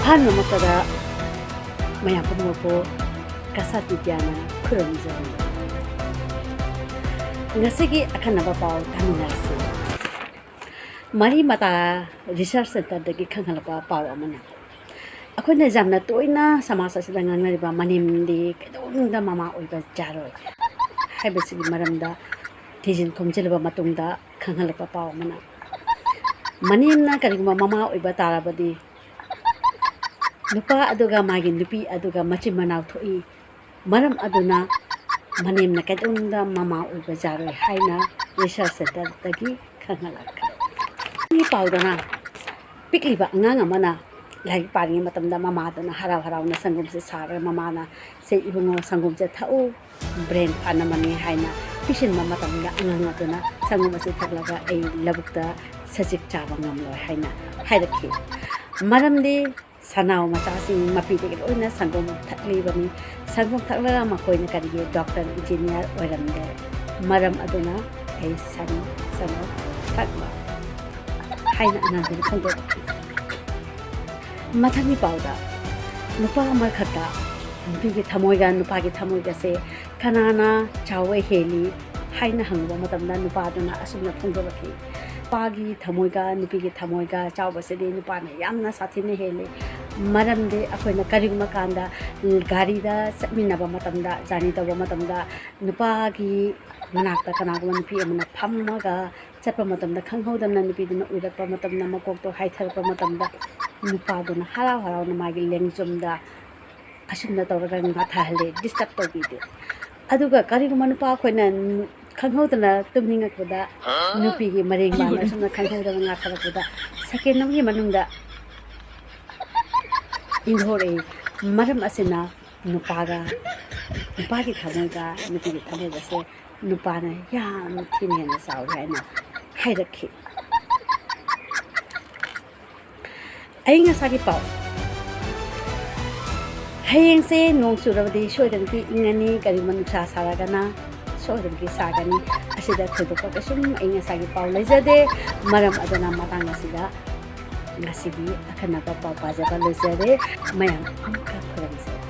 hano makada mayam pumupo kasati diana kuramizan ngasigi akan naba pau taminnashi mari mata research center dagi khanghalapa pau amana akhona jamna toina samasa sida ngangnariba manimdi kedongda mama oiba jaroi haibasi maramda tijin khomjelba matungda khanghalapa pau amana manimna karigma mama oiba tarabadi nupa aduga magi nupi aduga machi manaw thoi maram aduna manimna kedongda mama oiba jaroi haina research center dagi khanghalak ni paudana pikliba angang amana lai pari matamda mama dana haraw haraw na sangum se sara mama na se ibungo sangum se thau brain pana mani haina pishin mama tamda angang aduna sangum se thaklaga ei labukta sajik chaba ngamlo haina hairakhi maramdi sanaw macha sing mapi de oina sangum thakli bani sangum thakla ma koina karige doctor engineer oiramde maram aduna ei sanu thakla haina anandri khongdo mathani pauda nupa amar khata nupi ki thamoiga nupa ki thamoiga se kanana chawe heli haina hangba matamda nupa duna asumna phongdo rakhi pagi thamoiga nupi ki thamoiga chawba se de nupa na yamna sathine heli maramde akoina karigma kanda gari da satmina ba matamda jani da ba matamda nupa ki manakta kanagwa nupi amna phammaga chapa matamda khanghodamna nupi duna uirapa matamna makokto haitharpa matamda nupa duna haraw haraw na magi lengjomda asumna tawraga ngatha hale disturb tawbide aduga karigma nupa khoina khanghodana tumningakda nupi gi mareng bana asumna khanghodana ngatharakda second namgi manungda inghore maram asina nupaga nupagi thamoiga nupi gi thamoiga se nupana yam thinena sawraina hairakhi ai ngasagi pau hayeng se nong surabadi soidanki ingani kari manusa saragana soidanki sagani asida thodopa kasum ai ngasagi pau lejade maram adana matang asida ngasigi akhana pau pajaba lejade mayam amka khuramse